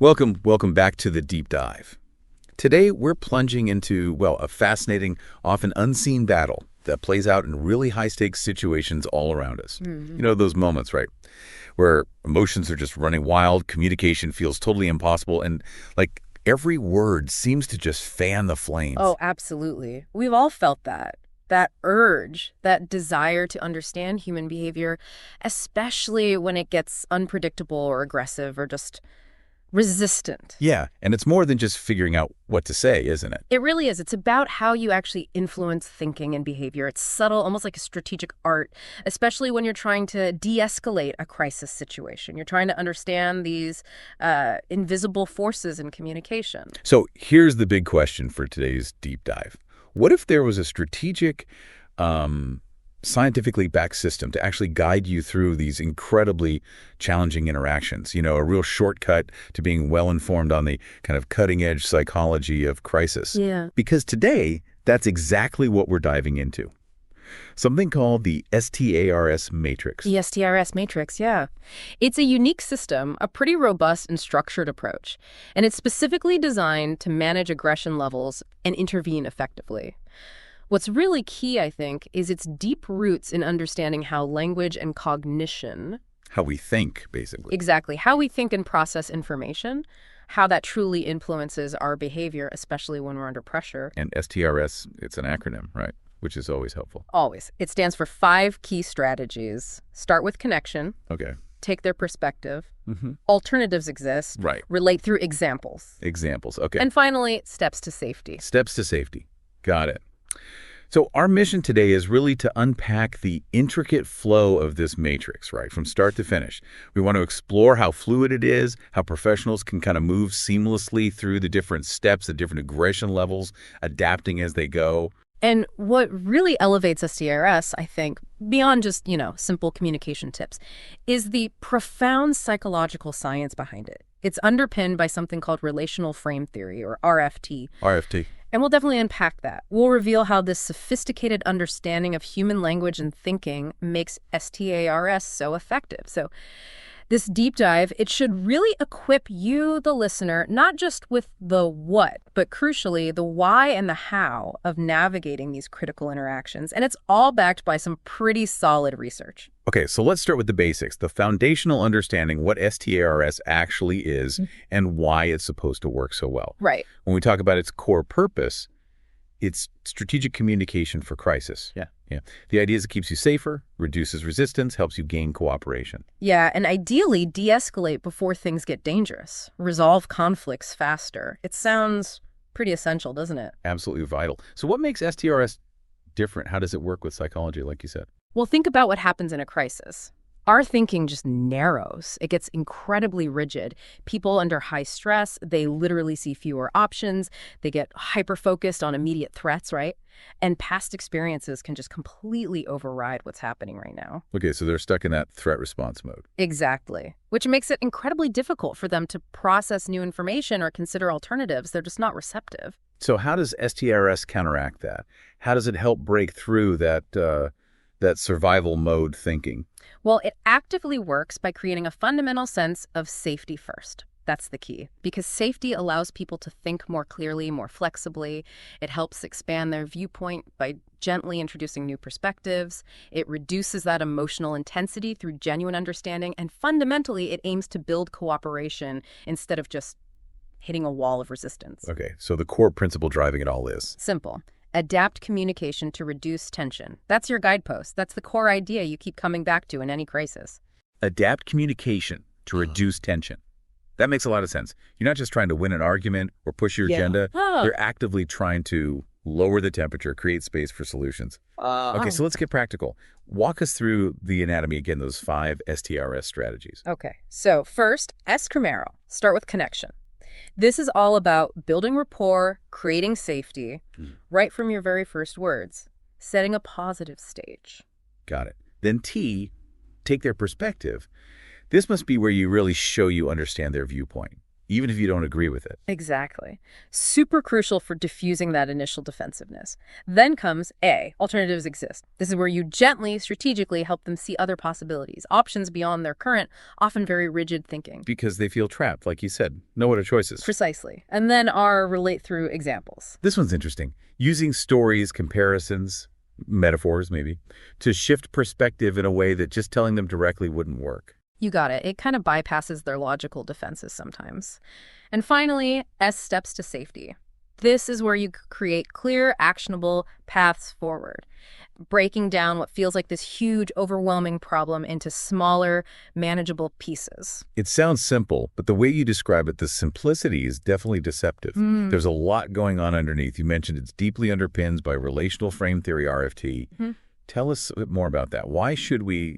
Welcome back to the deep dive. Today, we're plunging into, well, a fascinating, often unseen battle that plays out in really high-stakes situations all around us. You know, those moments, right, where emotions are just running wild, communication feels totally impossible, and, like, every word seems to just fan the flames. Oh, absolutely. We've all felt that. That urge, that desire to understand human behavior, especially when it gets unpredictable or aggressive or just resistant. Yeah, and it's more than just figuring out what to say, isn't it? It really is. It's about how you actually influence thinking and behavior. It's subtle, almost like a strategic art, especially when you're trying to de-escalate a crisis situation. You're trying to understand these invisible forces in communication. So here's the big question for today's deep dive. What if there was a strategic, scientifically backed system to actually guide you through these incredibly challenging interactions? You know, a real shortcut to being well-informed on the kind of cutting-edge psychology of crisis. Yeah. Because today, that's exactly what we're diving into. Something called the S.T.A.R.S. matrix. The S.T.A.R.S. matrix, yeah. It's a unique system, a pretty robust and structured approach, and it's specifically designed to manage aggression levels and intervene effectively. What's really key, I think, is its deep roots in understanding how language and cognition— How we think, basically. Exactly. How we think and process information, how that truly influences our behavior, especially when we're under pressure. And S.T.A.R.S., it's an acronym, right? Which is always helpful. Always. It stands for 5 key strategies. Start with connection. Okay. Take their perspective. Alternatives exist. Right. Relate through examples. Examples. Okay. And finally, steps to safety. Steps to safety. Got it. So our mission today is really to unpack the intricate flow of this matrix, right, from start to finish. We want to explore how fluid it is, how professionals can kind of move seamlessly through the different steps, the different aggression levels, adapting as they go. And what really elevates S.T.A.R.S., I think, beyond just, simple communication tips, is the profound psychological science behind it. It's underpinned by something called Relational Frame Theory, or RFT. RFT. And we'll definitely unpack that. We'll reveal how this sophisticated understanding of human language and thinking makes S.T.A.R.S. so effective. So this deep dive, it should really equip you, the listener, not just with the what, but crucially, the why and the how of navigating these critical interactions. And it's all backed by some pretty solid research. Okay, so let's start with the basics, the foundational understanding what S.T.A.R.S. actually is and why it's supposed to work so well. Right. When we talk about its core purpose, it's strategic communication for crisis. Yeah. The idea is it keeps you safer, reduces resistance, helps you gain cooperation. Yeah, and ideally de-escalate before things get dangerous. Resolve conflicts faster. It sounds pretty essential, doesn't it? Absolutely vital. So what makes S.T.A.R.S. different? How does it work with psychology, like you said? Well, think about what happens in a crisis. Our thinking just narrows. It gets incredibly rigid. People under high stress, they literally see fewer options. They get hyper-focused on immediate threats, right? And past experiences can just completely override what's happening right now. Okay, so they're stuck in that threat response mode. Exactly. Which makes it incredibly difficult for them to process new information or consider alternatives. They're just not receptive. So how does S.T.A.R.S. counteract that? How does it help break through that survival mode thinking? Well, it actively works by creating a fundamental sense of safety first. That's the key, because safety allows people to think more clearly, more flexibly. It helps expand their viewpoint by gently introducing new perspectives. It reduces that emotional intensity through genuine understanding, and fundamentally, it aims to build cooperation instead of just hitting a wall of resistance. Okay, so the core principle driving it all is? Simple. Adapt communication to reduce tension. That's your guidepost. That's the core idea you keep coming back to in any crisis. Adapt communication to reduce tension. That makes a lot of sense. You're not just trying to win an argument or push your agenda. You're actively trying to lower the temperature, create space for solutions. Okay, so let's get practical. Walk us through the anatomy again, those 5 S.T.A.R.S. strategies. Okay, so first, S. Primero. Start with connection. This is all about building rapport, creating safety, right from your very first words, setting a positive stage. Got it. Then T, take their perspective. This must be where you really show you understand their viewpoint. even if you don't agree with it. Exactly. Super crucial for diffusing that initial defensiveness. Then comes A, alternatives exist. This is where you gently, strategically help them see other possibilities, options beyond their current, often very rigid thinking. Because they feel trapped, like you said. No other choices. Precisely. And then R, relate through examples. This one's interesting. Using stories, comparisons, metaphors maybe, to shift perspective in a way that just telling them directly wouldn't work. You got it. It kind of bypasses their logical defenses sometimes. And finally, S, steps to safety. This is where you create clear, actionable paths forward, breaking down what feels like this huge, overwhelming problem into smaller, manageable pieces. It sounds simple, but the way you describe it, the simplicity is definitely deceptive. There's a lot going on underneath. You mentioned it's deeply underpinned by relational frame theory, RFT. Tell us a bit more about that. Why should we,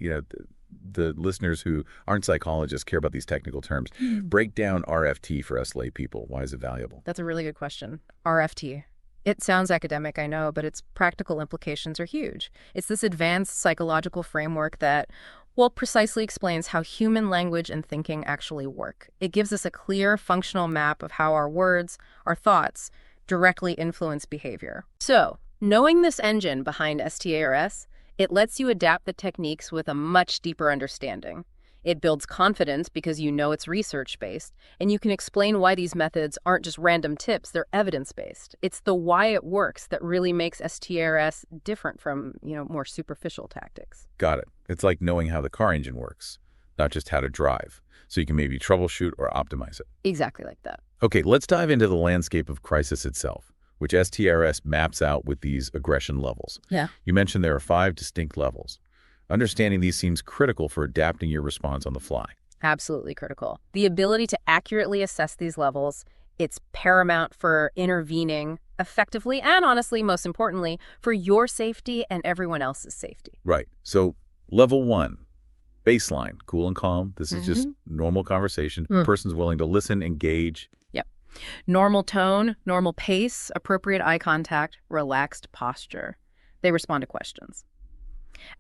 the listeners who aren't psychologists care about these technical terms, break down RFT for us lay people? Why is it valuable? That's a really good question. RFT. It sounds academic, I know, but its practical implications are huge. It's this advanced psychological framework that, well, precisely explains how human language and thinking actually work. It gives us a clear, functional map of how our words, our thoughts, directly influence behavior. So, knowing this engine behind S.T.A.R.S., it lets you adapt the techniques with a much deeper understanding. It builds confidence because you know it's research-based, and you can explain why these methods aren't just random tips, they're evidence-based. It's the why it works that really makes S.T.A.R.S. different from, more superficial tactics. Got it. It's like knowing how the car engine works, not just how to drive, so you can maybe troubleshoot or optimize it. Exactly like that. Okay, let's dive into the landscape of crisis itself, which S.T.A.R.S. maps out with these aggression levels. Yeah. You mentioned there are 5 distinct levels. Understanding these seems critical for adapting your response on the fly. Absolutely critical. The ability to accurately assess these levels, it's paramount for intervening effectively and, honestly, most importantly, for your safety and everyone else's safety. Right. So, level 1, baseline, cool and calm. This is just normal conversation. Person's willing to listen, engage. Yep. Normal tone, normal pace, appropriate eye contact, relaxed posture. They respond to questions.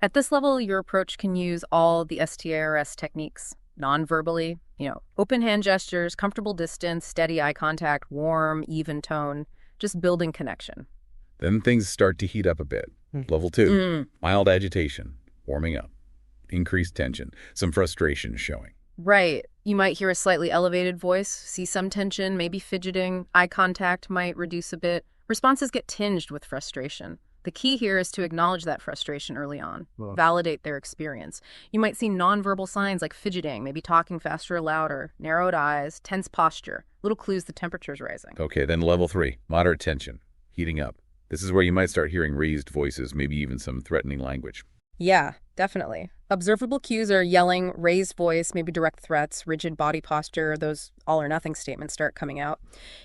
At this level, your approach can use all the S.T.A.R.S. techniques, non-verbally, open hand gestures, comfortable distance, steady eye contact, warm, even tone, just building connection. Then things start to heat up a bit. Level 2, mild agitation, warming up, increased tension, some frustration showing. Right. You might hear a slightly elevated voice, see some tension, maybe fidgeting, eye contact might reduce a bit. Responses get tinged with frustration. The key here is to acknowledge that frustration early on, validate their experience. You might see nonverbal signs like fidgeting, maybe talking faster or louder, narrowed eyes, tense posture, little clues the temperature's rising. Okay, then level 3, moderate tension, heating up. This is where you might start hearing raised voices, maybe even some threatening language. Yeah, definitely. Observable cues are yelling, raised voice, maybe direct threats, rigid body posture, those all-or-nothing statements start coming out.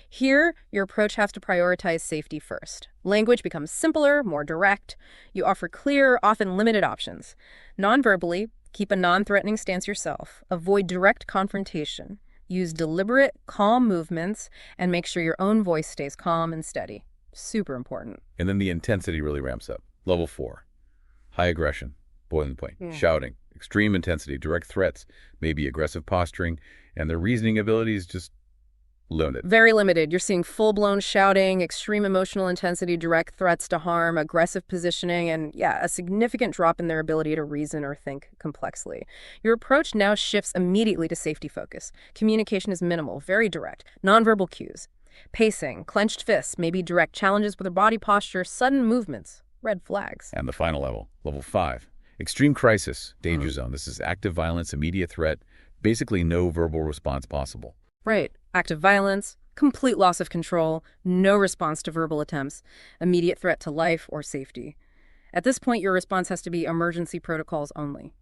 Here, your approach has to prioritize safety first. Language becomes simpler, more direct. You offer clear, often limited options. Non-verbally, keep a non-threatening stance yourself. Avoid direct confrontation. Use deliberate, calm movements, and make sure your own voice stays calm and steady. Super important. And then the intensity really ramps up. Level 4, high aggression, boiling point, shouting, extreme intensity, direct threats, maybe aggressive posturing, and their reasoning abilities just limited. Very limited. You're seeing full-blown shouting, extreme emotional intensity, direct threats to harm, aggressive positioning, and a significant drop in their ability to reason or think complexly. Your approach now shifts immediately to safety focus. Communication is minimal, very direct. Nonverbal cues, pacing, clenched fists, maybe direct challenges with their body posture, sudden movements, red flags. And the final level, level 5, extreme crisis, danger zone. This is active violence, immediate threat, basically no verbal response possible. Right. Active violence, complete loss of control, no response to verbal attempts, immediate threat to life or safety. At this point, your response has to be emergency protocols only.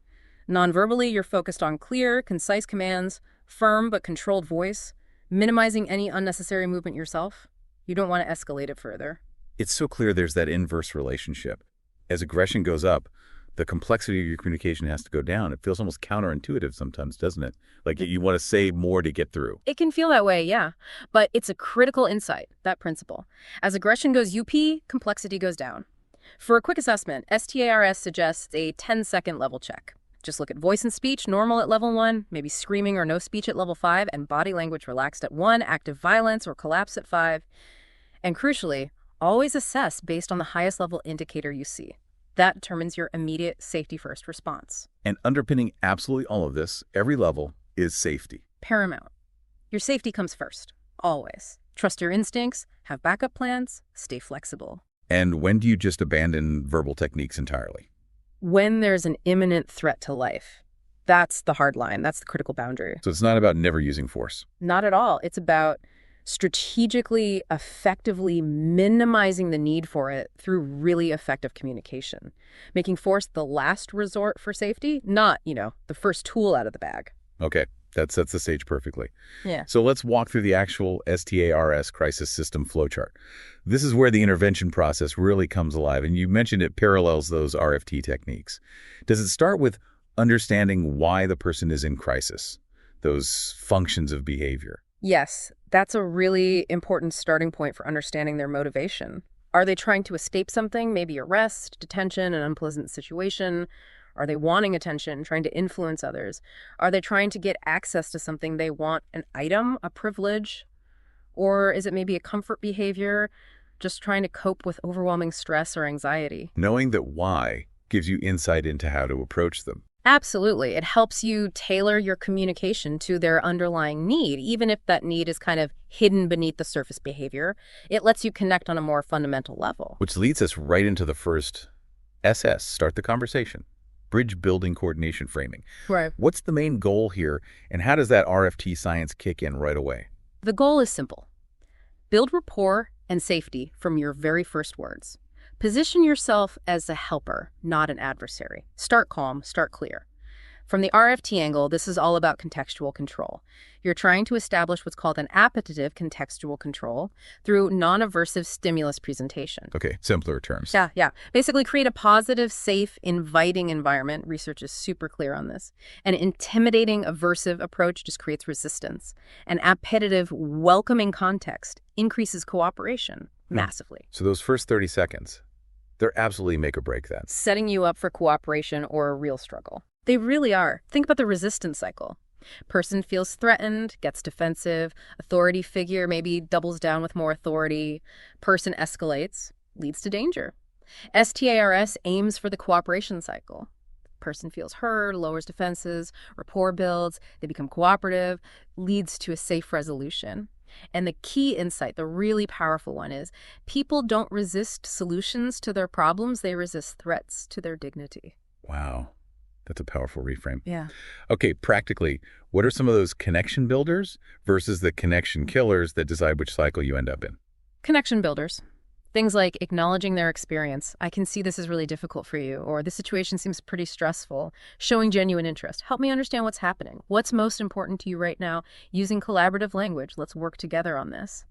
Non-verbally, you're focused on clear, concise commands, firm but controlled voice, minimizing any unnecessary movement yourself. You don't want to escalate it further. It's so clear there's that inverse relationship. As aggression goes up, the complexity of your communication has to go down. It feels almost counterintuitive sometimes, doesn't it? Like you want to say more to get through. It can feel that way, yeah. But it's a critical insight, that principle. As aggression goes UP, complexity goes down. For a quick assessment, S.T.A.R.S. suggests a 10-second level check. Just look at voice and speech, normal at level 1, maybe screaming or no speech at level 5, and body language relaxed at 1, active violence or collapse at 5. And crucially, always assess based on the highest level indicator you see. That determines your immediate safety-first response. And underpinning absolutely all of this, every level, is safety. Paramount. Your safety comes first, always. Trust your instincts, have backup plans, stay flexible. And when do you just abandon verbal techniques entirely? When there's an imminent threat to life. That's the hard line. That's the critical boundary. So it's not about never using force. Not at all. It's about strategically, effectively minimizing the need for it through really effective communication. Making force the last resort for safety, not, the first tool out of the bag. Okay, that sets the stage perfectly. Yeah. So let's walk through the actual S.T.A.R.S. crisis system flowchart. This is where the intervention process really comes alive, and you mentioned it parallels those RFT techniques. Does it start with understanding why the person is in crisis, those functions of behavior? Yes, that's a really important starting point for understanding their motivation. Are they trying to escape something, maybe arrest, detention, an unpleasant situation? Are they wanting attention, trying to influence others? Are they trying to get access to something they want, an item, a privilege? Or is it maybe a comfort behavior, just trying to cope with overwhelming stress or anxiety? Knowing that why gives you insight into how to approach them. Absolutely. It helps you tailor your communication to their underlying need, even if that need is kind of hidden beneath the surface behavior. It lets you connect on a more fundamental level. Which leads us right into the first SS, start the conversation. Bridge building coordination framing. Right. What's the main goal here, and how does that RFT science kick in right away? The goal is simple. Build rapport and safety from your very first words. Position yourself as a helper, not an adversary. Start calm, start clear. From the RFT angle, this is all about contextual control. You're trying to establish what's called an appetitive contextual control through non-aversive stimulus presentation. Okay, simpler terms. Yeah. Basically create a positive, safe, inviting environment. Research is super clear on this. An intimidating, aversive approach just creates resistance. An appetitive, welcoming context increases cooperation massively. So those first 30 seconds, they're absolutely make or break then. Setting you up for cooperation or a real struggle. They really are. Think about the resistance cycle. Person feels threatened, gets defensive. Authority figure maybe doubles down with more authority. Person escalates, leads to danger. S.T.A.R.S. aims for the cooperation cycle. Person feels heard, lowers defenses, rapport builds, they become cooperative, leads to a safe resolution. And the key insight, the really powerful one, is people don't resist solutions to their problems, they resist threats to their dignity. Wow. That's a powerful reframe. Yeah. Okay, practically, what are some of those connection builders versus the connection killers that decide which cycle you end up in? Connection builders. Things like acknowledging their experience. I can see this is really difficult for you, or this situation seems pretty stressful. Showing genuine interest. Help me understand what's happening. What's most important to you right now? Using collaborative language. Let's work together on this.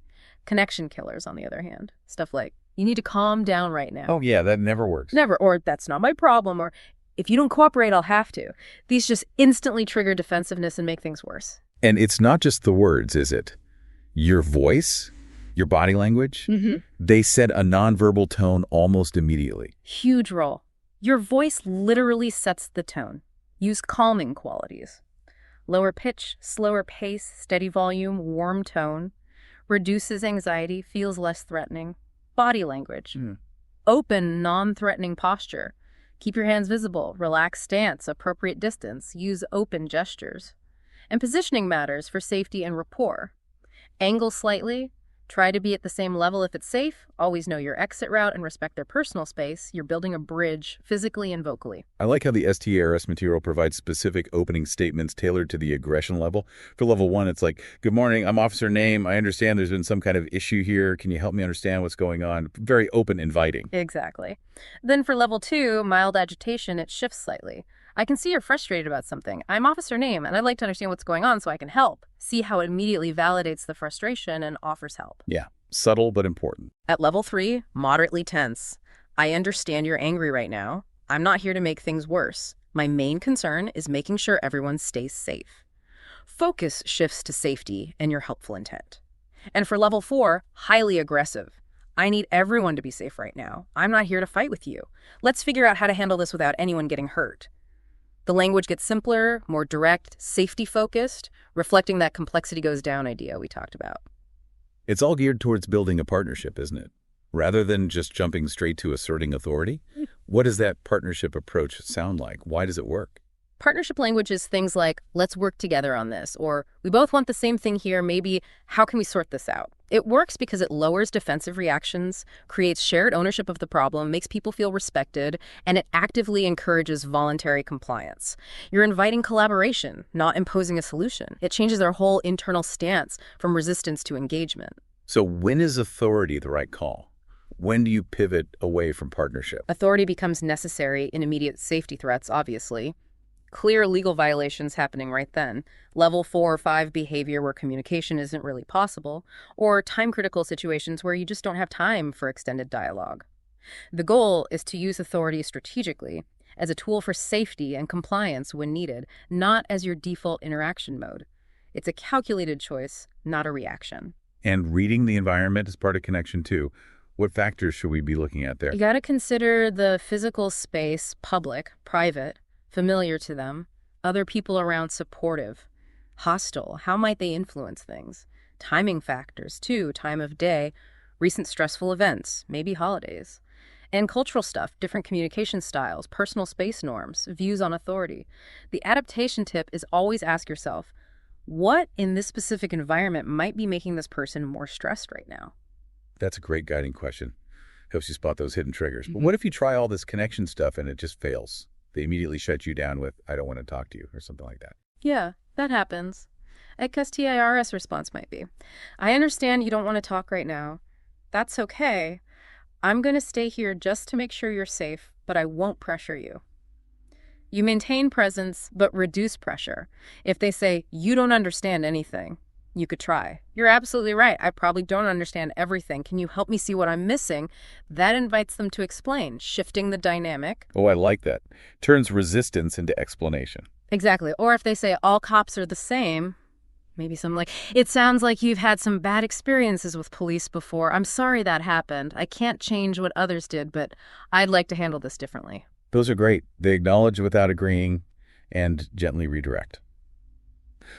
Connection killers, on the other hand. Stuff like, you need to calm down right now. Oh, yeah, that never works. Never. Or, that's not my problem. Or, if you don't cooperate, I'll have to. These just instantly trigger defensiveness and make things worse. And it's not just the words, is it? Your voice, your body language, they set a nonverbal tone almost immediately. Huge role. Your voice literally sets the tone. Use calming qualities. Lower pitch, slower pace, steady volume, warm tone. Reduces anxiety, feels less threatening. Body language. Open, non-threatening posture. Keep your hands visible, relaxed stance, appropriate distance, use open gestures. And positioning matters for safety and rapport. Angle slightly, try to be at the same level if it's safe, always know your exit route and respect their personal space. You're building a bridge physically and vocally. I like how the S.T.A.R.S. material provides specific opening statements tailored to the aggression level. For level 1, it's like, good morning, I'm officer name. I understand there's been some kind of issue here. Can you help me understand what's going on? Very open, inviting. Exactly. Then for level 2, mild agitation, it shifts slightly. I can see you're frustrated about something. I'm officer name, and I'd like to understand what's going on so I can help. See how it immediately validates the frustration and offers help. Yeah, subtle but important. At level 3, moderately tense. I understand you're angry right now. I'm not here to make things worse. My main concern is making sure everyone stays safe. Focus shifts to safety and your helpful intent. And for level 4, highly aggressive. I need everyone to be safe right now. I'm not here to fight with you. Let's figure out how to handle this without anyone getting hurt. The language gets simpler, more direct, safety-focused, reflecting that complexity goes down idea we talked about. It's all geared towards building a partnership, isn't it? Rather than just jumping straight to asserting authority? What does that partnership approach sound like? Why does it work? Partnership language is things like, let's work together on this, or we both want the same thing here, maybe how can we sort this out? It works because it lowers defensive reactions, creates shared ownership of the problem, makes people feel respected, and it actively encourages voluntary compliance. You're inviting collaboration, not imposing a solution. It changes their whole internal stance from resistance to engagement. So when is authority the right call? When do you pivot away from partnership? Authority becomes necessary in immediate safety threats, obviously. Clear legal violations happening right then, level 4 or 5 behavior where communication isn't really possible, or time-critical situations where you just don't have time for extended dialogue. The goal is to use authority strategically as a tool for safety and compliance when needed, not as your default interaction mode. It's a calculated choice, not a reaction. And reading the environment is part of connection too. What factors should we be looking at there? You got to consider the physical space, public, private, familiar to them, other people around supportive, hostile. How might they influence things? Timing factors, too, time of day, recent stressful events, maybe holidays. And cultural stuff, different communication styles, personal space norms, views on authority. The adaptation tip is always ask yourself, what in this specific environment might be making this person more stressed right now? That's a great guiding question. Helps you spot those hidden triggers. But what if you try all this connection stuff and it just fails? They immediately shut you down with, I don't want to talk to you, or something like that. Yeah, that happens. S.T.A.R.S response might be, I understand you don't want to talk right now. That's okay. I'm going to stay here just to make sure you're safe, but I won't pressure you. You maintain presence, but reduce pressure. If they say, you don't understand anything, you could try. You're absolutely right. I probably don't understand everything. Can you help me see what I'm missing? That invites them to explain, shifting the dynamic. Oh, I like that. Turns resistance into explanation. Exactly. Or if they say all cops are the same, maybe something like, it sounds like you've had some bad experiences with police before. I'm sorry that happened. I can't change what others did, but I'd like to handle this differently. Those are great. They acknowledge without agreeing and gently redirect.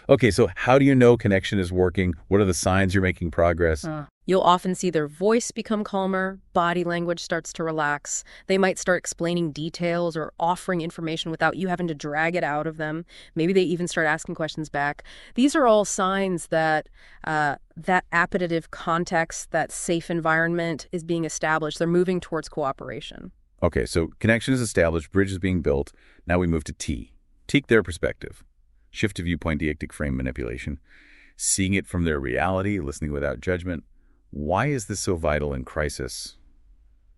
Okay, so how do you know connection is working? What are the signs you're making progress? You'll often see their voice become calmer, body language starts to relax. They might start explaining details or offering information without you having to drag it out of them. Maybe they even start asking questions back. These are all signs that that appetitive context, that safe environment is being established. They're moving towards cooperation. Okay, so connection is established, bridge is being built. Now we move to T. Take their perspective. Shift to viewpoint deictic frame manipulation. Seeing it from their reality, listening without judgment. Why is this so vital in crisis?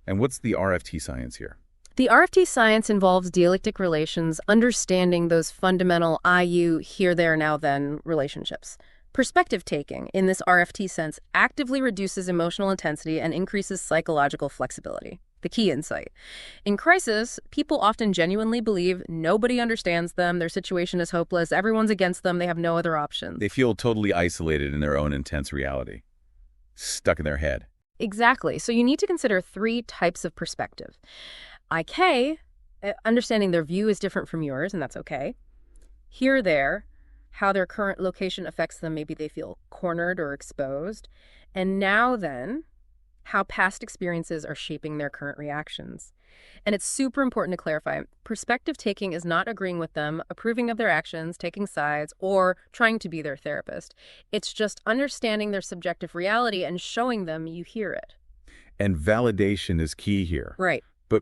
And what's the RFT science here? The RFT science involves dialectic relations, understanding those fundamental I, you, here, there, now, then relationships. Perspective taking, in this RFT sense, actively reduces emotional intensity and increases psychological flexibility. The key insight. In crisis, people often genuinely believe nobody understands them, their situation is hopeless, everyone's against them, they have no other options. They feel totally isolated in their own intense reality. Stuck in their head. Exactly. So you need to consider 3 types of perspective. IK, understanding their view is different from yours, and that's okay. Here, there, how their current location affects them, maybe they feel cornered or exposed. And now then, how past experiences are shaping their current reactions. And it's super important to clarify, perspective taking is not agreeing with them, approving of their actions, taking sides, or trying to be their therapist. It's just understanding their subjective reality and showing them you hear it. And validation is key here. Right. But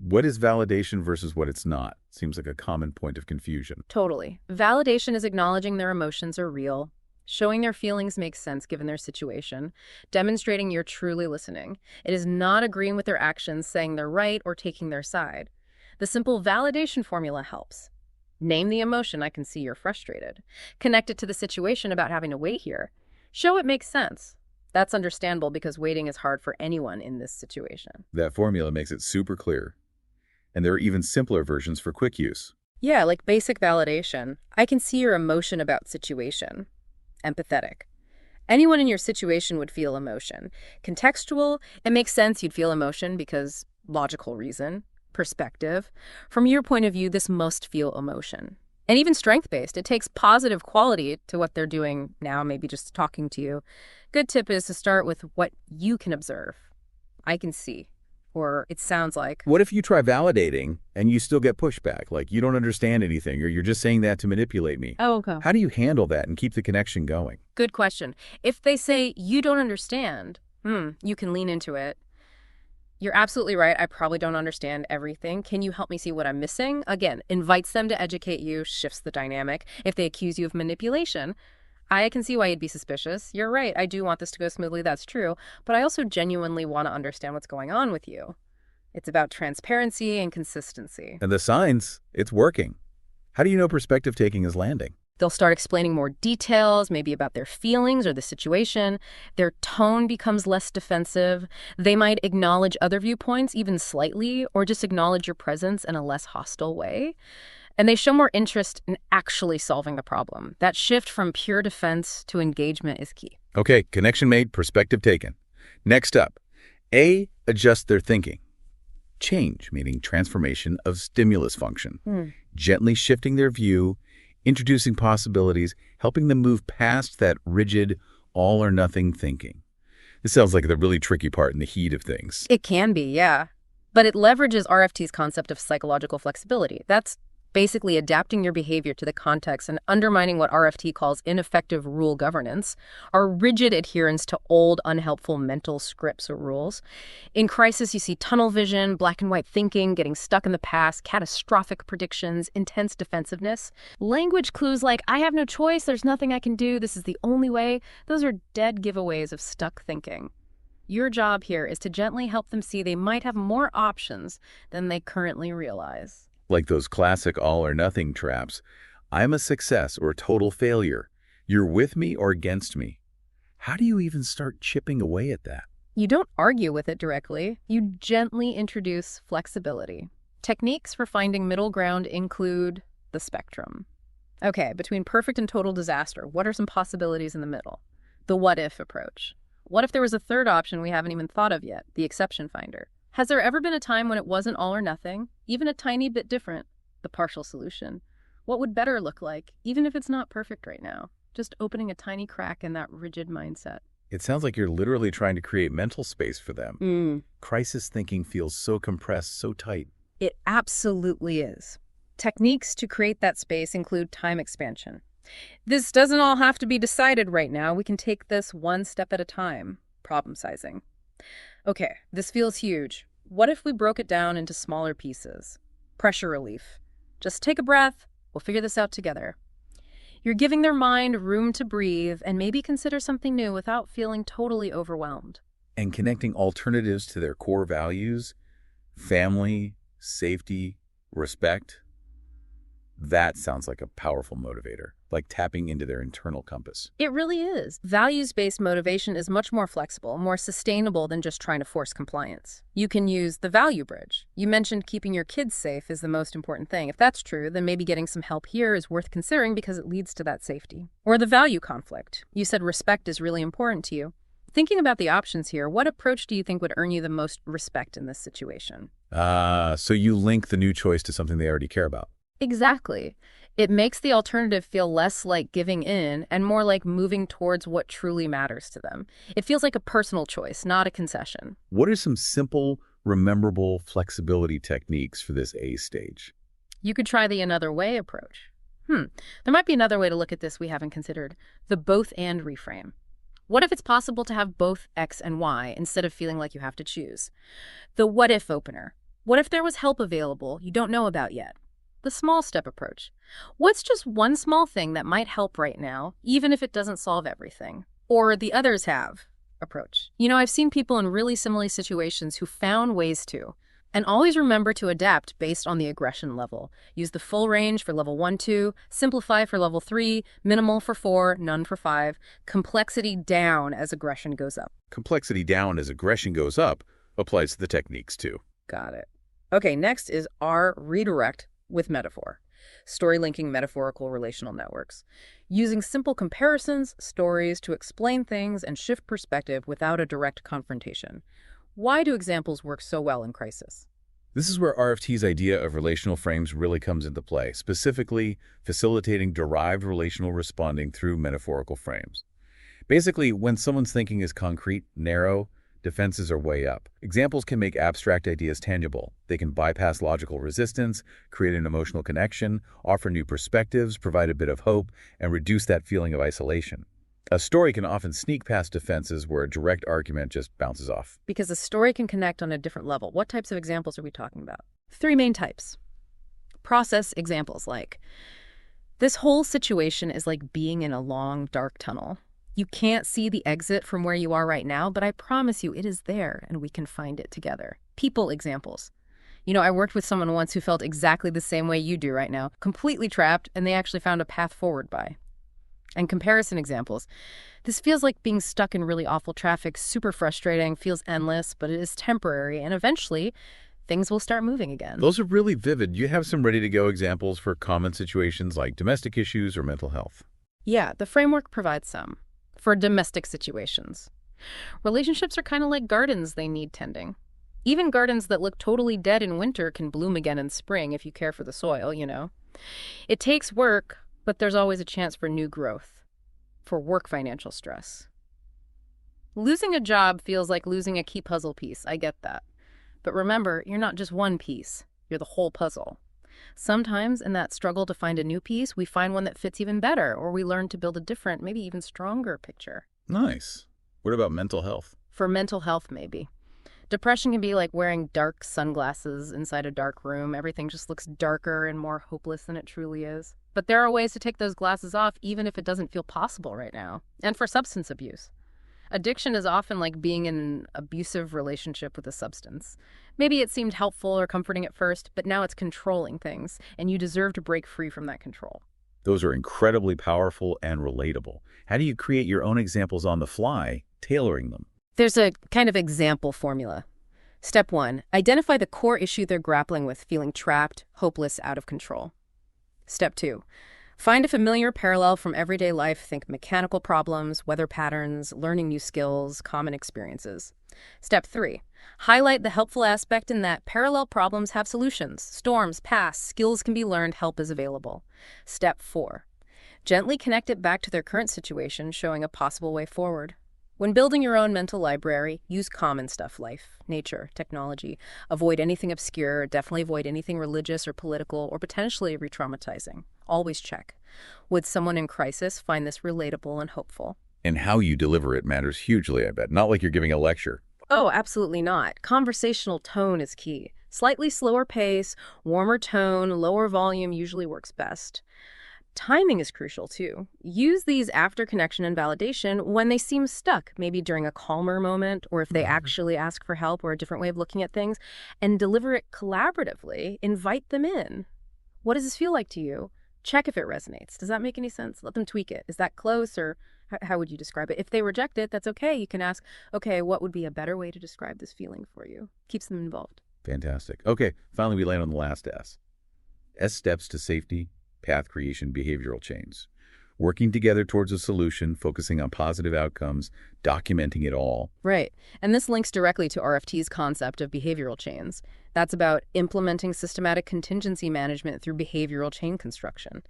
what is validation versus what it's not? Seems like a common point of confusion. Totally. Validation is acknowledging their emotions are real, showing their feelings makes sense given their situation, demonstrating you're truly listening. It is not agreeing with their actions, saying they're right, or taking their side. The simple validation formula helps. Name the emotion, I can see you're frustrated. Connect it to the situation about having to wait here. Show it makes sense. That's understandable because waiting is hard for anyone in this situation. That formula makes it super clear. And there are even simpler versions for quick use. Yeah, like basic validation. I can see your emotion about situation. Empathetic. Anyone in your situation would feel emotion. Contextual, it makes sense you'd feel emotion because logical reason. perspective. From your point of view, this must feel emotion. And even strength-based, it takes positive quality to what they're doing now, maybe just talking to you. Good tip is to start with what you can observe. I can see, or it sounds like. What if you try validating and you still get pushback, like you don't understand anything or you're just saying that to manipulate me? Oh, okay. How do you handle that and keep the connection going? Good question. If they say, you don't understand, you can lean into it. You're absolutely right. I probably don't understand everything. Can you help me see what I'm missing? Again, invites them to educate you, shifts the dynamic. If they accuse you of manipulation, I can see why you'd be suspicious. You're right. I do want this to go smoothly. That's true. But I also genuinely want to understand what's going on with you. It's about transparency and consistency. And the signs, it's working. How do you know perspective taking is landing? They'll start explaining more details, maybe about their feelings or the situation. Their tone becomes less defensive. They might acknowledge other viewpoints, even slightly, or just acknowledge your presence in a less hostile way. And they show more interest in actually solving the problem. That shift from pure defense to engagement is key. Okay, connection made, perspective taken. Next up, A, adjust their thinking. Change, meaning transformation of stimulus function. Gently shifting their view, introducing possibilities, helping them move past that rigid, all-or-nothing thinking. This sounds like the really tricky part in the heat of things. It can be, yeah. But it leverages RFT's concept of psychological flexibility. That's basically adapting your behavior to the context and undermining what RFT calls ineffective rule governance, or rigid adherence to old, unhelpful mental scripts or rules. In crisis, you see tunnel vision, black and white thinking, getting stuck in the past, catastrophic predictions, intense defensiveness. Language clues like, I have no choice, there's nothing I can do, this is the only way, those are dead giveaways of stuck thinking. Your job here is to gently help them see they might have more options than they currently realize. Like those classic all-or-nothing traps. I'm a success or a total failure. You're with me or against me. How do you even start chipping away at that? You don't argue with it directly. You gently introduce flexibility. Techniques for finding middle ground include the spectrum. Okay, between perfect and total disaster, what are some possibilities in the middle? The what-if approach. What if there was a third option we haven't even thought of yet, the exception finder? Has there ever been a time when it wasn't all or nothing, even a tiny bit different? The partial solution. What would better look like, even if it's not perfect right now? Just opening a tiny crack in that rigid mindset. It sounds like you're literally trying to create mental space for them. Crisis thinking feels so compressed, so tight. It absolutely is. Techniques to create that space include time expansion. This doesn't all have to be decided right now. We can take this one step at a time. Problem sizing. Okay, this feels huge. What if we broke it down into smaller pieces? Pressure relief. Just take a breath. We'll figure this out together. You're giving their mind room to breathe and maybe consider something new without feeling totally overwhelmed. And connecting alternatives to their core values, family, safety, respect. That sounds like a powerful motivator, like tapping into their internal compass. It really is. Values-based motivation is much more flexible, more sustainable than just trying to force compliance. You can use the value bridge. You mentioned keeping your kids safe is the most important thing. If that's true, then maybe getting some help here is worth considering because it leads to that safety. Or the value conflict. You said respect is really important to you. Thinking about the options here, what approach do you think would earn you the most respect in this situation? So you link the new choice to something they already care about. Exactly. It makes the alternative feel less like giving in and more like moving towards what truly matters to them. It feels like a personal choice, not a concession. What are some simple, rememberable flexibility techniques for this A stage? You could try the another way approach. There might be another way to look at this we haven't considered. The both and reframe. What if it's possible to have both X and Y instead of feeling like you have to choose? The what if opener. What if there was help available you don't know about yet? The small step approach. What's just one small thing that might help right now, even if it doesn't solve everything? Or the others have approach. You know, I've seen people in really similar situations who found ways to. And always remember to adapt based on the aggression level. Use the full range for level 1, 2, simplify for level 3, minimal for 4, none for 5, complexity down as aggression goes up. Complexity down as aggression goes up applies to the techniques too. Got it. Okay, next is R, redirect with metaphor. Story linking metaphorical relational networks. Using simple comparisons, stories to explain things and shift perspective without a direct confrontation. Why do examples work so well in crisis? This is where RFT's idea of relational frames really comes into play, specifically facilitating derived relational responding through metaphorical frames. Basically, when someone's thinking is concrete, narrow, defenses are way up. Examples can make abstract ideas tangible. They can bypass logical resistance, create an emotional connection, offer new perspectives, provide a bit of hope, and reduce that feeling of isolation. A story can often sneak past defenses where a direct argument just bounces off. Because a story can connect on a different level. What types of examples are we talking about? Three main types. Process examples like, this whole situation is like being in a long, dark tunnel. You can't see the exit from where you are right now, but I promise you it is there and we can find it together. People examples. I worked with someone once who felt exactly the same way you do right now, completely trapped, and they actually found a path forward by. And comparison examples. This feels like being stuck in really awful traffic, super frustrating, feels endless, but it is temporary, and eventually things will start moving again. Those are really vivid. You have some ready-to-go examples for common situations like domestic issues or mental health. Yeah, the framework provides some. For domestic situations. Relationships are kind of like gardens, they need tending. Even gardens that look totally dead in winter can bloom again in spring if you care for the soil, It takes work, but there's always a chance for new growth. For work financial stress. Losing a job feels like losing a key puzzle piece, I get that. But remember, you're not just one piece, you're the whole puzzle. Sometimes in that struggle to find a new piece, we find one that fits even better, or we learn to build a different, maybe even stronger picture. Nice. What about mental health? For mental health, maybe. Depression can be like wearing dark sunglasses inside a dark room. Everything just looks darker and more hopeless than it truly is. But there are ways to take those glasses off even if it doesn't feel possible right now. And for substance abuse. Addiction is often like being in an abusive relationship with a substance. Maybe it seemed helpful or comforting at first, but now it's controlling things, and you deserve to break free from that control. Those are incredibly powerful and relatable. How do you create your own examples on the fly, tailoring them? There's a kind of example formula. Step 1, identify the core issue they're grappling with, feeling trapped, hopeless, out of control. Step 2, find a familiar parallel from everyday life. Think mechanical problems, weather patterns, learning new skills, common experiences. Step 3, highlight the helpful aspect in that parallel problems have solutions. Storms pass, skills can be learned, help is available. Step 4, gently connect it back to their current situation, showing a possible way forward. When building your own mental library, use common stuff, life, nature, technology. Avoid anything obscure, definitely avoid anything religious or political or potentially re-traumatizing. Always check. Would someone in crisis find this relatable and hopeful? And how you deliver it matters hugely, I bet. Not like you're giving a lecture. Oh, absolutely not. Conversational tone is key. Slightly slower pace, warmer tone, lower volume usually works best. Timing is crucial, too. Use these after connection and validation when they seem stuck, maybe during a calmer moment, or if they actually ask for help or a different way of looking at things, and deliver it collaboratively. Invite them in. What does this feel like to you? Check if it resonates. Does that make any sense? Let them tweak it. Is that close, or how would you describe it? If they reject it, that's okay. You can ask, okay, what would be a better way to describe this feeling for you? Keeps them involved. Fantastic. Okay, finally we land on the last S. S steps to safety, path creation, behavioral change. Working together towards a solution, focusing on positive outcomes, documenting it all. Right. And this links directly to RFT's concept of behavioral chains. That's about implementing systematic contingency management through behavioral chain construction.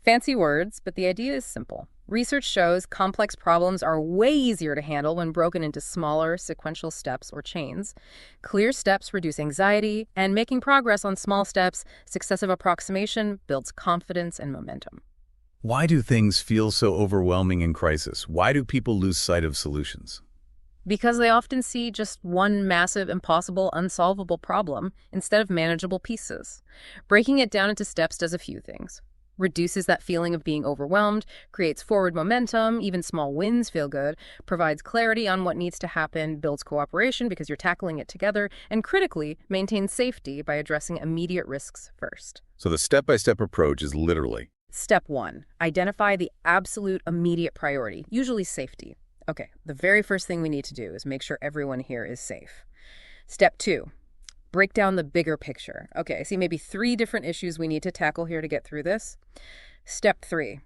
Fancy words, but the idea is simple. Research shows complex problems are way easier to handle when broken into smaller, sequential steps or chains. Clear steps reduce anxiety, and making progress on small steps, successive approximation, builds confidence and momentum. Why do things feel so overwhelming in crisis? Why do people lose sight of solutions? Because they often see just one massive, impossible, unsolvable problem instead of manageable pieces. Breaking it down into steps does a few things. Reduces that feeling of being overwhelmed, creates forward momentum, even small wins feel good, provides clarity on what needs to happen, builds cooperation because you're tackling it together, and critically, maintains safety by addressing immediate risks first. So the step-by-step approach is literally: Step 1, identify the absolute immediate priority, usually safety. Okay, the very first thing we need to do is make sure everyone here is safe. Step 2, break down the bigger picture. Okay, I see maybe 3 different issues we need to tackle here to get through this. Step 3,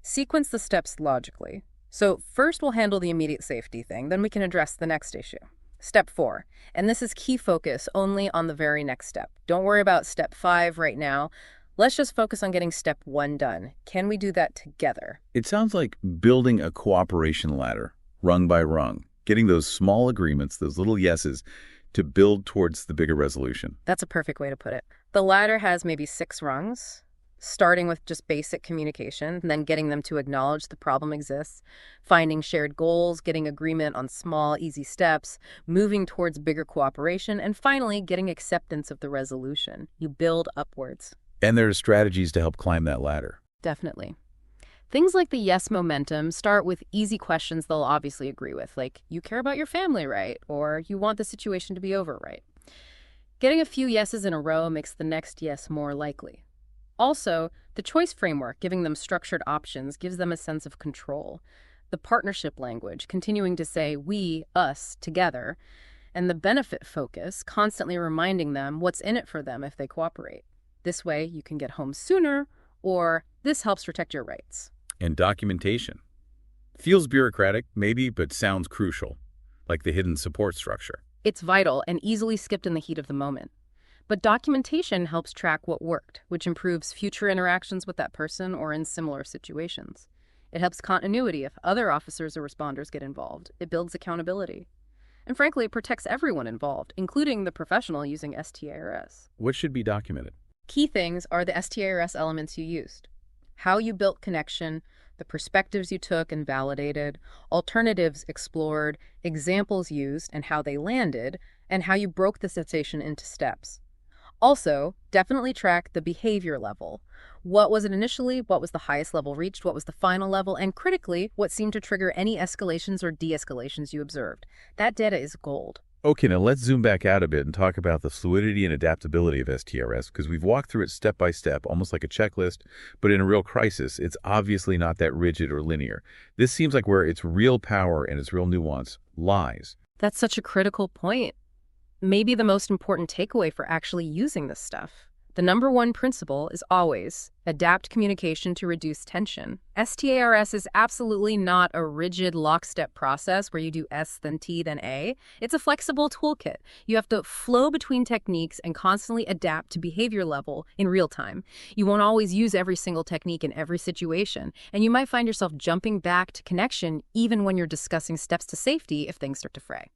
sequence the steps logically. So first we'll handle the immediate safety thing, then we can address the next issue. Step 4, and this is key focus only on the very next step. Don't worry about step 5 right now. Let's just focus on getting step 1 done. Can we do that together? It sounds like building a cooperation ladder, rung by rung, getting those small agreements, those little yeses, to build towards the bigger resolution. That's a perfect way to put it. The ladder has maybe 6 rungs, starting with just basic communication, and then getting them to acknowledge the problem exists, finding shared goals, getting agreement on small, easy steps, moving towards bigger cooperation, and finally getting acceptance of the resolution. You build upwards. And there are strategies to help climb that ladder. Definitely. Things like the yes momentum start with easy questions they'll obviously agree with, like, you care about your family, right? Or you want the situation to be over, right? Getting a few yeses in a row makes the next yes more likely. Also, the choice framework, giving them structured options, gives them a sense of control. The partnership language, continuing to say we, us, together, and the benefit focus, constantly reminding them what's in it for them if they cooperate. This way, you can get home sooner, or this helps protect your rights. And documentation. Feels bureaucratic, maybe, but sounds crucial, like the hidden support structure. It's vital and easily skipped in the heat of the moment. But documentation helps track what worked, which improves future interactions with that person or in similar situations. It helps continuity if other officers or responders get involved. It builds accountability. And frankly, it protects everyone involved, including the professional using S.T.A.R.S. What should be documented? Key things are the S.T.A.R.S. elements you used, how you built connection, the perspectives you took and validated, alternatives explored, examples used and how they landed, and how you broke the situation into steps. Also, definitely track the behavior level. What was it initially? What was the highest level reached? What was the final level? And critically, what seemed to trigger any escalations or de-escalations you observed. That data is gold. Okay, now let's zoom back out a bit and talk about the fluidity and adaptability of S.T.A.R.S, because we've walked through it step by step, almost like a checklist, but in a real crisis, it's obviously not that rigid or linear. This seems like where its real power and its real nuance lies. That's such a critical point. Maybe the most important takeaway for actually using this stuff. The number one principle is always adapt communication to reduce tension. S.T.A.R.S. is absolutely not a rigid lockstep process where you do S, then T, then A. It's a flexible toolkit. You have to flow between techniques and constantly adapt to behavior level in real time. You won't always use every single technique in every situation, and you might find yourself jumping back to connection even when you're discussing steps to safety if things start to fray.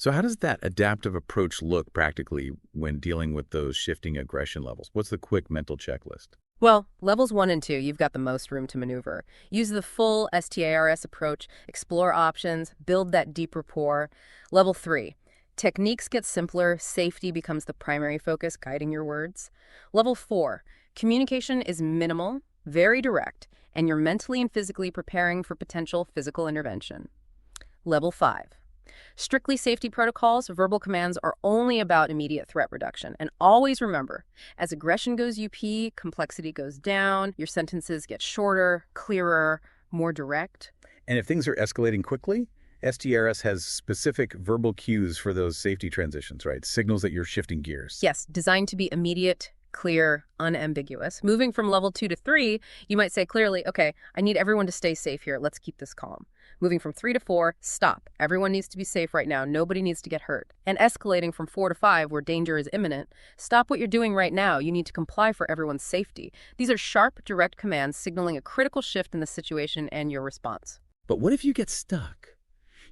So how does that adaptive approach look practically when dealing with those shifting aggression levels? What's the quick mental checklist? Well, levels 1 and 2, you've got the most room to maneuver. Use the full S.T.A.R.S. approach, explore options, build that deep rapport. Level 3, techniques get simpler, safety becomes the primary focus, guiding your words. Level 4, communication is minimal, very direct, and you're mentally and physically preparing for potential physical intervention. Level 5, strictly safety protocols, verbal commands are only about immediate threat reduction. And always remember, as aggression goes UP, complexity goes down, your sentences get shorter, clearer, more direct. And if things are escalating quickly, S.T.A.R.S. has specific verbal cues for those safety transitions, right? Signals that you're shifting gears. Yes, designed to be immediate, clear, unambiguous. Moving from level 2 to 3, you might say clearly, okay, I need everyone to stay safe here. Let's keep this calm. Moving from 3 to 4, stop. Everyone needs to be safe right now. Nobody needs to get hurt. And escalating from 4 to 5, where danger is imminent, stop what you're doing right now. You need to comply for everyone's safety. These are sharp, direct commands signaling a critical shift in the situation and your response. But what if you get stuck?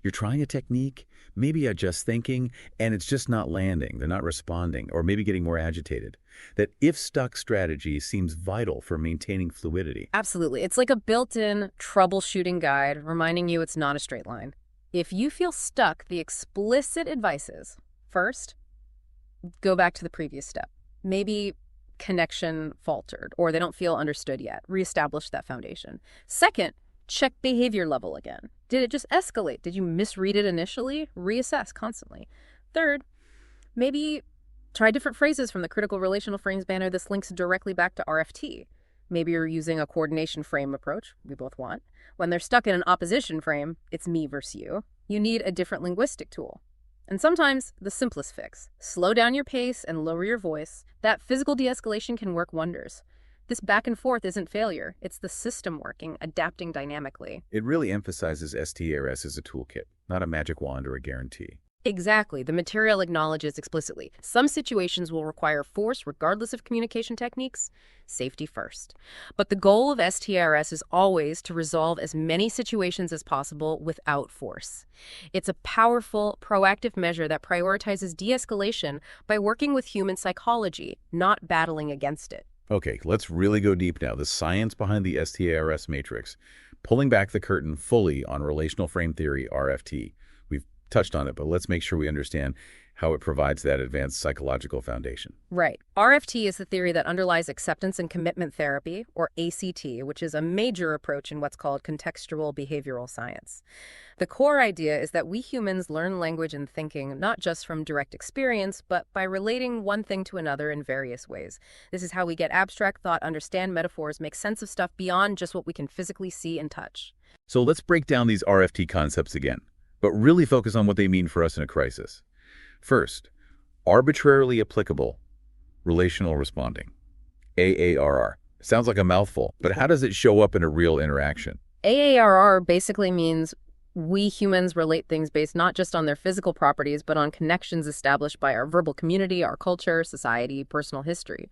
You're trying a technique, maybe you're just thinking, and it's just not landing. They're not responding, or maybe getting more agitated. That if-stuck strategy seems vital for maintaining fluidity. Absolutely. It's like a built-in troubleshooting guide reminding you it's not a straight line. If you feel stuck, the explicit advice is, first, go back to the previous step. Maybe connection faltered, or they don't feel understood yet. Reestablish that foundation. Second, check behavior level again. Did it just escalate? Did you misread it initially? Reassess constantly. Third, maybe try different phrases from the Critical Relational Frames banner. This links directly back to RFT. Maybe you're using a coordination frame approach, we both want. When they're stuck in an opposition frame, it's me versus you. You need a different linguistic tool. And sometimes the simplest fix. Slow down your pace and lower your voice. That physical de-escalation can work wonders. This back and forth isn't failure. It's the system working, adapting dynamically. It really emphasizes S.T.A.R.S. as a toolkit, not a magic wand or a guarantee. Exactly. The material acknowledges explicitly. Some situations will require force regardless of communication techniques. Safety first. But the goal of S.T.A.R.S. is always to resolve as many situations as possible without force. It's a powerful, proactive measure that prioritizes de-escalation by working with human psychology, not battling against it. Okay, let's really go deep now. The science behind the S.T.A.R.S. matrix, pulling back the curtain fully on relational frame theory, RFT. We've touched on it, but let's make sure we understand how it provides that advanced psychological foundation. Right. RFT is the theory that underlies acceptance and commitment therapy, or ACT, which is a major approach in what's called contextual behavioral science. The core idea is that we humans learn language and thinking not just from direct experience, but by relating one thing to another in various ways. This is how we get abstract thought, understand metaphors, make sense of stuff beyond just what we can physically see and touch. So let's break down these RFT concepts again, but really focus on what they mean for us in a crisis. First, arbitrarily applicable relational responding, AARR. Sounds like a mouthful, but how does it show up in a real interaction? AARR basically means we humans relate things based not just on their physical properties, but on connections established by our verbal community, our culture, society, personal history.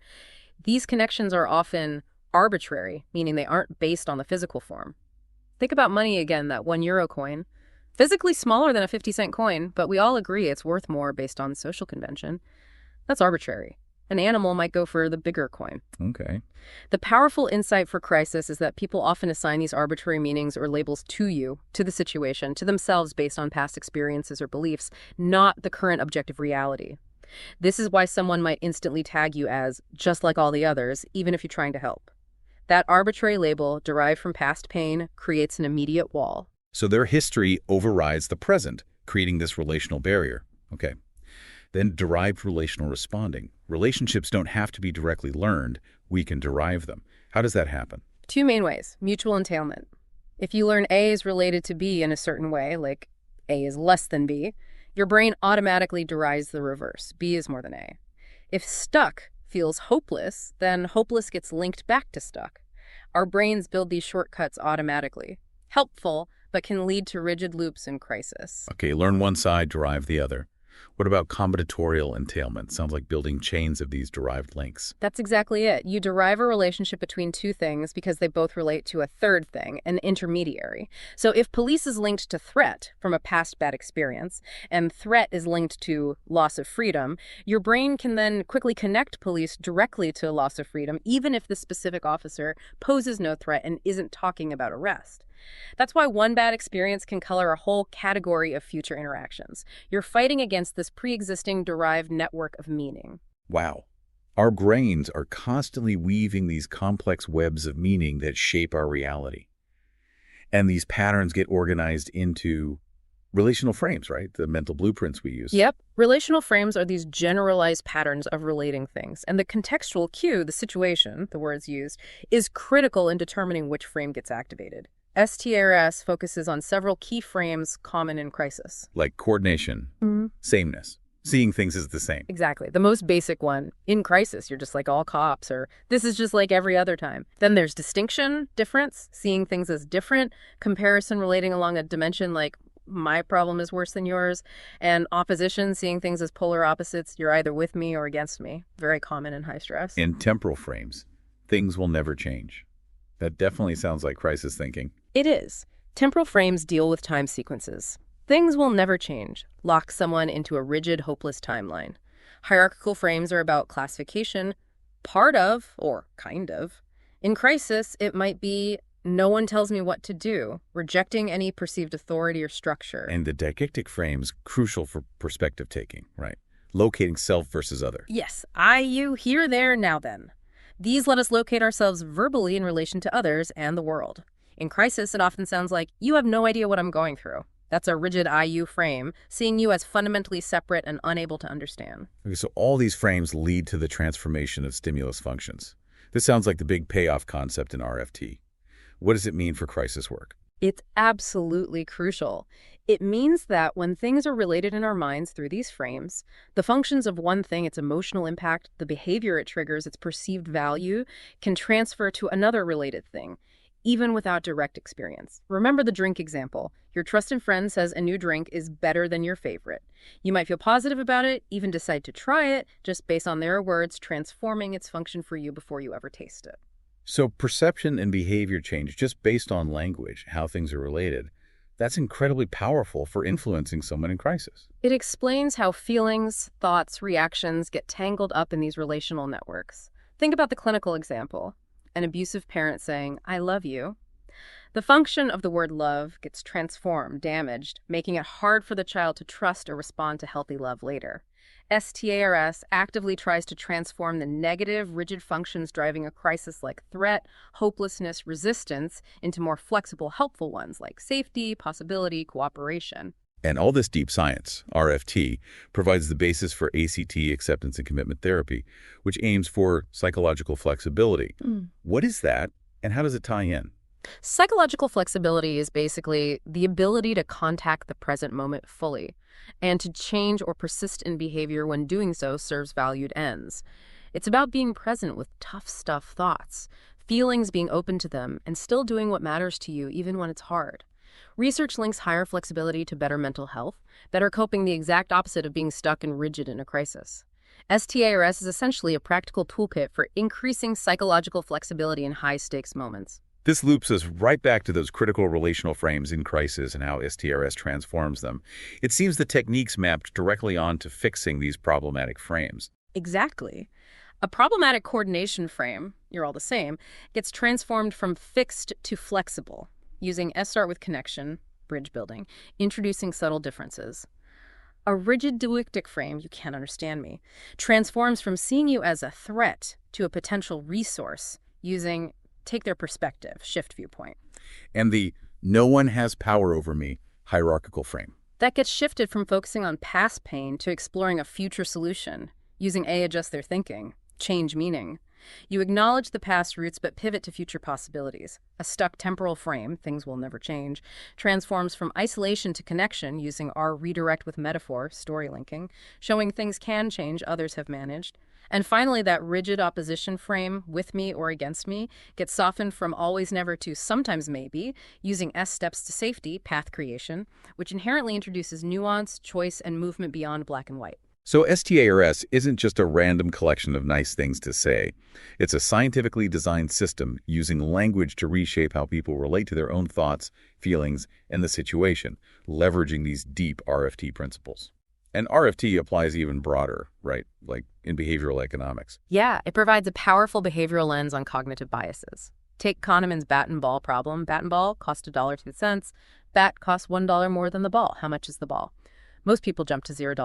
These connections are often arbitrary, meaning they aren't based on the physical form. Think about money again, that €1 coin. Physically smaller than a 50-cent coin, but we all agree it's worth more based on social convention. That's arbitrary. An animal might go for the bigger coin. Okay. The powerful insight for crisis is that people often assign these arbitrary meanings or labels to you, to the situation, to themselves based on past experiences or beliefs, not the current objective reality. This is why someone might instantly tag you as just like all the others, even if you're trying to help. That arbitrary label, derived from past pain, creates an immediate wall. So their history overrides the present, creating this relational barrier. Okay. Then derived relational responding. Relationships don't have to be directly learned. We can derive them. How does that happen? Two main ways. Mutual entailment. If you learn A is related to B in a certain way, like A is less than B, your brain automatically derives the reverse. B is more than A. If stuck feels hopeless, then hopeless gets linked back to stuck. Our brains build these shortcuts automatically. Helpful, but can lead to rigid loops in crisis. Okay, learn one side, derive the other. What about combinatorial entailment? Sounds like building chains of these derived links. That's exactly it. You derive a relationship between two things because they both relate to a third thing, an intermediary. So if police is linked to threat from a past bad experience, and threat is linked to loss of freedom, your brain can then quickly connect police directly to loss of freedom, even if the specific officer poses no threat and isn't talking about arrest. That's why one bad experience can color a whole category of future interactions. You're fighting against this pre-existing derived network of meaning. Wow. Our brains are constantly weaving these complex webs of meaning that shape our reality. And these patterns get organized into relational frames, right? The mental blueprints we use. Yep. Relational frames are these generalized patterns of relating things. And the contextual cue, the situation, the words used, is critical in determining which frame gets activated. S.T.A.R.S. focuses on several key frames common in crisis. Like coordination, sameness, seeing things as the same. Exactly. The most basic one, in crisis, you're just like all cops, or this is just like every other time. Then there's distinction, difference, seeing things as different, comparison relating along a dimension like my problem is worse than yours, and opposition, seeing things as polar opposites, you're either with me or against me. Very common in high stress. In temporal frames, things will never change. That definitely sounds like crisis thinking. It is. Temporal frames deal with time sequences. Things will never change. Lock someone into a rigid, hopeless timeline. Hierarchical frames are about classification, part of, or kind of. In crisis, it might be, no one tells me what to do, rejecting any perceived authority or structure. And the dialectic frame's crucial for perspective taking, right? Locating self versus other. Yes, I, you, here, there, now, then. These let us locate ourselves verbally in relation to others and the world. In crisis, it often sounds like, you have no idea what I'm going through. That's a rigid I-you frame, seeing you as fundamentally separate and unable to understand. Okay, so all these frames lead to the transformation of stimulus functions. This sounds like the big payoff concept in RFT. What does it mean for crisis work? It's absolutely crucial. It means that when things are related in our minds through these frames, the functions of one thing, its emotional impact, the behavior it triggers, its perceived value, can transfer to another related thing. even without direct experience. Remember the drink example. Your trusted friend says a new drink is better than your favorite. You might feel positive about it, even decide to try it, just based on their words, transforming its function for you before you ever taste it. So perception and behavior change just based on language, how things are related. That's incredibly powerful for influencing someone in crisis. It explains how feelings, thoughts, reactions get tangled up in these relational networks. Think about the clinical example. An abusive parent saying, "I love you." The function of the word love gets transformed, damaged, making it hard for the child to trust or respond to healthy love later. S.T.A.R.S. actively tries to transform the negative, rigid functions driving a crisis like threat, hopelessness, resistance into more flexible, helpful ones like safety, possibility, cooperation. And all this deep science, RFT, provides the basis for ACT, acceptance and commitment therapy, which aims for psychological flexibility. What is that, and how does it tie in? Psychological flexibility is basically the ability to contact the present moment fully and to change or persist in behavior when doing so serves valued ends. It's about being present with tough stuff thoughts, feelings being open to them, and still doing what matters to you even when it's hard. Research links higher flexibility to better mental health, better coping, the exact opposite of being stuck and rigid in a crisis. S.T.A.R.S. is essentially a practical toolkit for increasing psychological flexibility in high-stakes moments. This loops us right back to those critical relational frames in crisis and how S.T.A.R.S. transforms them. It seems the techniques mapped directly onto fixing these problematic frames. Exactly. A problematic coordination frame, you're all the same, gets transformed from fixed to flexible, using S.T.A.R.S with connection, bridge building, introducing subtle differences. A rigid deictic frame, you can't understand me, transforms from seeing you as a threat to a potential resource, using take their perspective, shift viewpoint. And the no one has power over me hierarchical frame. That gets shifted from focusing on past pain to exploring a future solution, using adjust their thinking, change meaning. You acknowledge the past roots but pivot to future possibilities. A stuck temporal frame, things will never change, transforms from isolation to connection using our redirect with metaphor, story linking, showing things can change, others have managed. And finally, that rigid opposition frame, with me or against me, gets softened from always never to sometimes maybe, using S steps to safety, path creation, which inherently introduces nuance, choice, and movement beyond black and white. So S.T.A.R.S. isn't just a random collection of nice things to say. It's a scientifically designed system using language to reshape how people relate to their own thoughts, feelings, and the situation, leveraging these deep RFT principles. And RFT applies even broader, right? Like in behavioral economics. Yeah, it provides a powerful behavioral lens on cognitive biases. Take Kahneman's bat and ball problem. Bat and ball cost $1.02. Bat costs $1 more than the ball. How much is the ball? Most people jump to $0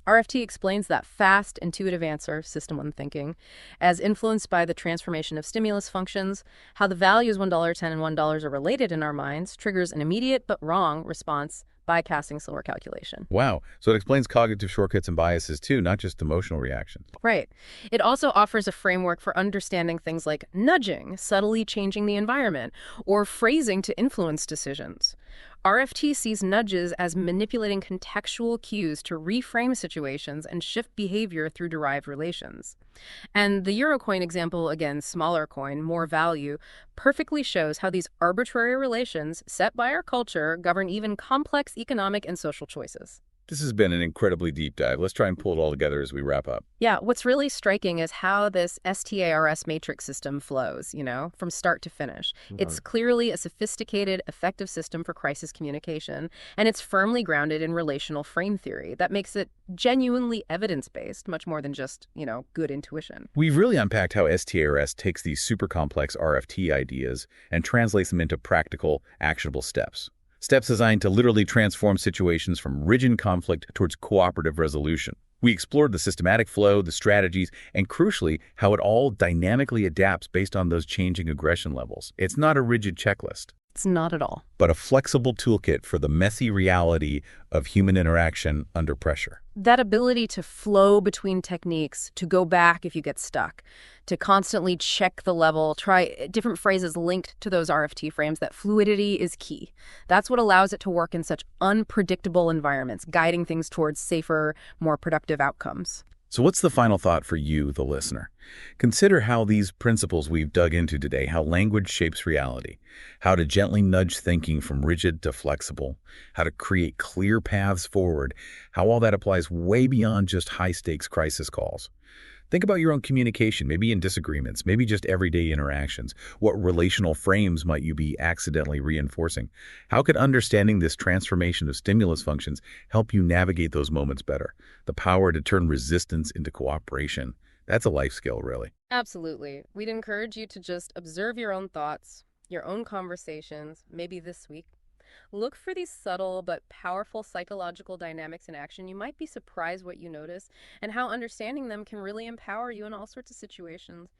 RFT explains that fast, intuitive answer, system one thinking, as influenced by the transformation of stimulus functions, how the values $1.10 and $1 are related in our minds, triggers an immediate but wrong response, bypassing slower calculation. Wow. So it explains cognitive shortcuts and biases too, not just emotional reactions. Right. It also offers a framework for understanding things like nudging, subtly changing the environment, or phrasing to influence decisions. RFT sees nudges as manipulating contextual cues to reframe situations and shift behavior through derived relations. And the Eurocoin example, again, smaller coin, more value, perfectly shows how these arbitrary relations set by our culture govern even complex economic and social choices. This has been an incredibly deep dive. Let's try and pull it all together as we wrap up. Yeah, what's really striking is how this S.T.A.R.S. matrix system flows, from start to finish. It's clearly a sophisticated, effective system for crisis communication, and it's firmly grounded in relational frame theory. That makes it genuinely evidence-based, much more than just, good intuition. We've really unpacked how S.T.A.R.S. takes these super complex RFT ideas and translates them into practical, actionable steps. Steps designed to literally transform situations from rigid conflict towards cooperative resolution. We explored the systematic flow, the strategies, and crucially, how it all dynamically adapts based on those changing aggression levels. It's not a rigid checklist. It's not at all. But a flexible toolkit for the messy reality of human interaction under pressure. That ability to flow between techniques, to go back if you get stuck, to constantly check the level, try different phrases linked to those RFT frames, that fluidity is key. That's what allows it to work in such unpredictable environments, guiding things towards safer, more productive outcomes. So what's the final thought for you, the listener? Consider how these principles we've dug into today, how language shapes reality, how to gently nudge thinking from rigid to flexible, how to create clear paths forward, how all that applies way beyond just high-stakes crisis calls. Think about your own communication, maybe in disagreements, maybe just everyday interactions. What relational frames might you be accidentally reinforcing? How could understanding this transformation of stimulus functions help you navigate those moments better? The power to turn resistance into cooperation. That's a life skill, really. Absolutely. We'd encourage you to just observe your own thoughts, your own conversations, maybe this week. Look for these subtle but powerful psychological dynamics in action. You might be surprised what you notice and how understanding them can really empower you in all sorts of situations.